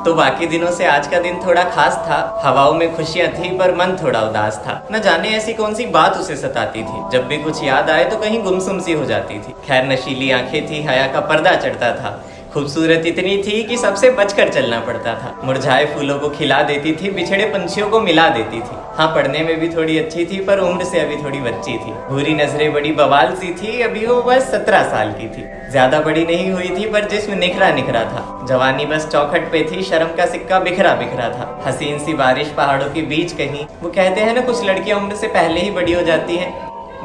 तो बाकी दिनों से आज का दिन थोड़ा खास था। हवाओं में खुशियां थी पर मन थोड़ा उदास था। न जाने ऐसी कौन सी बात उसे सताती थी, जब भी कुछ याद आए तो कहीं गुमसुम सी हो जाती थी। खैर नशीली आंखें थी, हया का पर्दा चढ़ता था। खूबसूरत इतनी थी कि सबसे बचकर चलना पड़ता था। मुरझाए फूलों को खिला देती थी, बिछड़े पंछियों को मिला देती थी। हाँ, पढ़ने में भी थोड़ी अच्छी थी पर उम्र से अभी थोड़ी बच्ची थी। भूरी नजरें बड़ी बवाल सी थी, अभी वो बस 17 साल की थी। ज्यादा बड़ी नहीं हुई थी पर जिस्म निखरा निखरा था। जवानी बस चौखट पे थी, शर्म का सिक्का बिखरा बिखरा था। हसीन सी बारिश पहाड़ों के बीच कहीं। वो कहते हैं ना, कुछ लड़कियां उम्र से पहले ही बड़ी हो जाती हैं,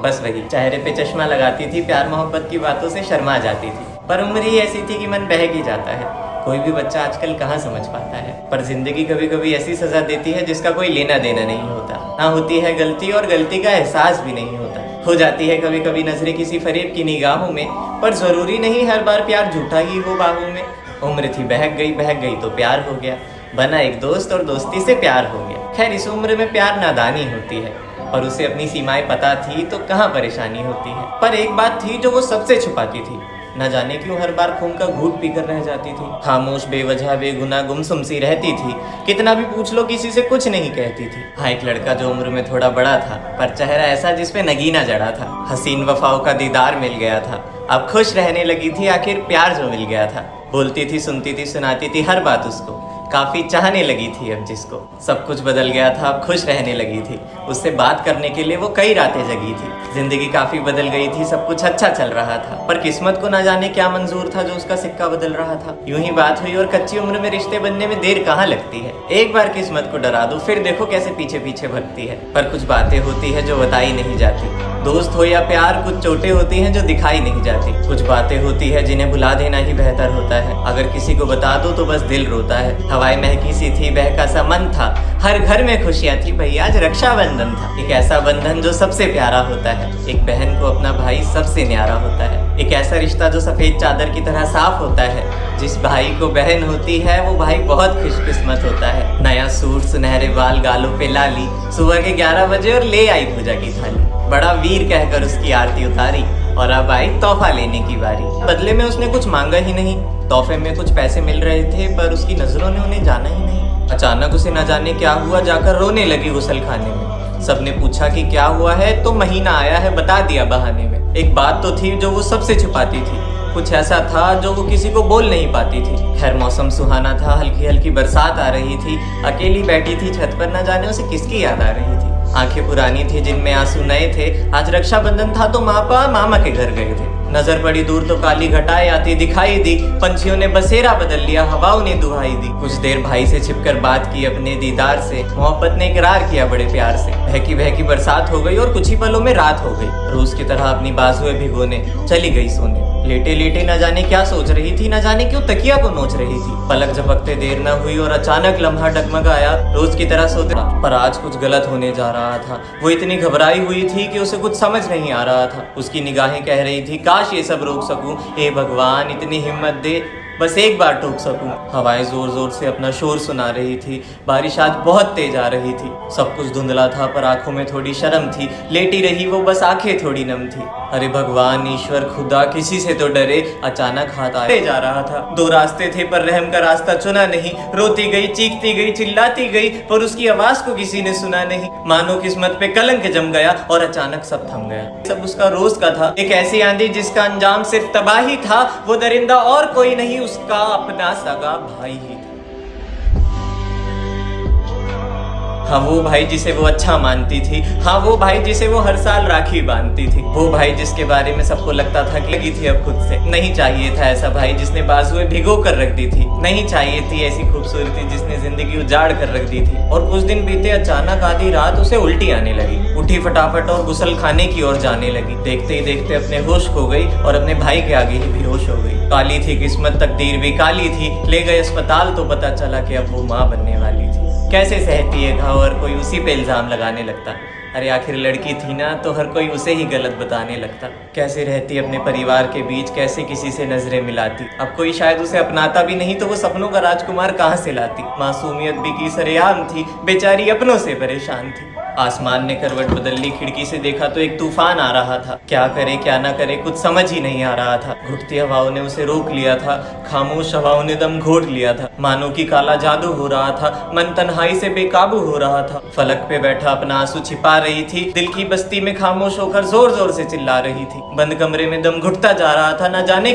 बस वही। चेहरे पे चश्मा लगाती थी, प्यार मोहब्बत की बातों से शर्मा जाती थी, पर उम्र ही ऐसी थी कि मन बहक ही जाता है। कोई भी बच्चा आजकल कहाँ समझ पाता है, पर जिंदगी कभी कभी ऐसी सजा देती है जिसका कोई लेना देना नहीं होता। ना होती है गलती और गलती का एहसास भी नहीं होता। हो जाती है कभी कभी नजरें किसी फरेब की निगाहों में, पर जरूरी नहीं हर बार प्यार झूठा ही हो बाहों में। उम्र थी बहक गई तो प्यार हो गया। बना एक दोस्त और दोस्ती से प्यार हो गया। खैर इस उम्र में प्यार नादानी होती है, पर उसे अपनी सीमाएं पता थी तो कहाँ परेशानी होती है। पर एक बात थी जो वो सबसे छुपाती थी। न जाने क्यों हर बार खून का घूंट पीकर रह जाती थी। खामोश बेवजह बेगुनाह गुमसुम सी रहती थी। कितना भी पूछ लो किसी से कुछ नहीं कहती थी। हाँ, एक लड़का जो उम्र में थोड़ा बड़ा था, पर चेहरा ऐसा जिसपे नगीना जड़ा था। हसीन वफाओं का दीदार मिल गया था। अब खुश रहने लगी थी, आखिर प्यार जो मिल गया था। बोलती थी, सुनती थी, सुनाती थी हर बात उसको। काफी चाहने लगी थी अब जिसको। सब कुछ बदल गया था, अब खुश रहने लगी थी। उससे बात करने के लिए वो कई रातें जगी थी। जिंदगी काफी बदल गई थी, सब कुछ अच्छा चल रहा था, पर किस्मत को ना जाने क्या मंजूर था जो उसका सिक्का बदल रहा था। यूं ही बात हुई और कच्ची उम्र में रिश्ते बनने में देर कहाँ लगती है। एक बार किस्मत को डरा दो, फिर देखो कैसे पीछे पीछे भगती है। पर कुछ बातें होती है जो बताई नहीं जाती। दोस्त हो या प्यार, कुछ चोटें होती हैं जो दिखाई नहीं जाती। कुछ बातें होती है जिन्हें भुला देना ही बेहतर होता है। अगर किसी को बता दो तो बस दिल रोता है। हवाएं महकी सी थी, बहका सा मन था। हर घर में खुशियां थी, भैया आज रक्षाबंधन था। एक ऐसा बंधन जो सबसे प्यारा होता है। एक बहन को अपना भाई सबसे न्यारा होता है। एक ऐसा रिश्ता जो सफेद चादर की तरह साफ होता है। जिस भाई को बहन होती है वो भाई बहुत खुशकिस्मत होता है। नया सूट, सुनहरे बाल, गालों पे लाली, सुबह के 11 बजे और ले आई पूजा की थाली। बड़ा वीर कहकर उसकी आरती उतारी और अब आई तोहफा लेने की बारी। बदले में उसने कुछ मांगा ही नहीं। तोहफे में कुछ पैसे मिल रहे थे, पर उसकी नजरों ने उन्हें जाना ही नहीं। अचानक उसे न जाने क्या हुआ, जाकर रोने लगी गुसल खाने में। सबने पूछा कि क्या हुआ है, तो महीना आया है बता दिया बहाने में। एक बात तो थी जो वो सबसे छुपाती थी। कुछ ऐसा था जो वो किसी को बोल नहीं पाती थी। खैर मौसम सुहाना था, हल्की हल्की बरसात आ रही थी। अकेली बैठी थी छत पर, न जाने उसे किसकी याद आ रही थी। आंखें पुरानी थी जिनमें आंसू नए थे। आज रक्षाबंधन था तो मापा मामा के घर गए थे। नजर पड़ी दूर तो काली घटाएं आती दिखाई दी। पंछियों ने बसेरा बदल लिया, हवाओं ने दुहाई दी। कुछ देर भाई से छिपकर बात की अपने दीदार से। मोहब्बत ने इकरार किया बड़े प्यार से। बहकी बहकी बरसात हो गई और कुछ ही पलों में रात हो गई। रोज की तरह अपनी बाजुएं भिगोने चली गई सोने। लेटे लेटे न जाने क्या सोच रही थी, न जाने क्यों तकिया को नोच रही थी। पलक झपकते देर न हुई और अचानक लम्हा डगमगाया। रोज की तरह सोते, पर आज कुछ गलत होने जा रहा था। वो इतनी घबराई हुई थी कि उसे कुछ समझ नहीं आ रहा था। उसकी निगाहें कह रही थी, काश ये सब रोक सकूं, हे भगवान इतनी हिम्मत दे, बस एक बार टोक सकूं। हवाएं जोर जोर से अपना शोर सुना रही थी। बारिश आज बहुत तेज आ रही थी। सब कुछ धुंधला था पर आंखों में थोड़ी शर्म थी। लेटी रही वो, बस आंखें थोड़ी नम थी। अरे भगवान ईश्वर खुदा, किसी से तो डरे। अचानक हाथ आए जा रहा था। दो रास्ते थे पर रहम का रास्ता चुना नहीं। रोती गई, चीखती गई, चिल्लाती गई, पर उसकी आवाज को किसी ने सुना नहीं। मानो किस्मत पे कलंक जम गया और अचानक सब थम गया। सब उसका रोज का था। एक ऐसी आंधी जिसका अंजाम सिर्फ तबाही था। वो दरिंदा और कोई नहीं, उसका अपना सगा भाई ही था। हाँ, वो भाई जिसे वो अच्छा मानती थी। हाँ, वो भाई जिसे वो हर साल राखी बांधती थी। वो भाई जिसके बारे में सबको लगता था कि लगी थी अब खुद से। नहीं चाहिए था ऐसा भाई जिसने बाजुएं भिगो कर रख दी थी। नहीं चाहिए थी ऐसी खूबसूरती जिसने जिंदगी उजाड़ कर रख दी थी। और कुछ दिन बीते, अचानक आधी रात उसे उल्टी आने लगी। उठी फटाफट और गुसल खाने की ओर जाने लगी। देखते ही देखते अपने होश खो गई और अपने भाई के आगे ही बेहोश हो गई। काली थी किस्मत, तकदीर भी काली थी। ले गए अस्पताल तो पता चला कि अब वो माँ बनने वाली थी। कैसे सहती है घाव और कोई उसी पे इल्जाम लगाने लगता। अरे आखिर लड़की थी ना, तो हर कोई उसे ही गलत बताने लगता। कैसे रहती अपने परिवार के बीच, कैसे किसी से नजरें मिलाती। अब कोई शायद उसे अपनाता भी नहीं तो वो सपनों का राजकुमार कहाँ से लाती। मासूमियत भी की सरेआम थी, बेचारी अपनों से परेशान थी। आसमान ने करवट बदल ली, खिड़की से देखा तो एक तूफान आ रहा था। क्या करे क्या ना करे कुछ समझ ही नहीं आ रहा था। घुटती हवाओं ने उसे रोक लिया था, खामोश हवाओं ने दम घोट लिया था। मानो कि काला जादू हो रहा था, मन तन्हाई से बेकाबू हो रहा था। फलक पे बैठा अपना आंसू छिपा रही थी, दिल की बस्ती में खामोश होकर जोर जोर से चिल्ला रही थी। बंद कमरे में दम घुटता जा रहा था, न जाने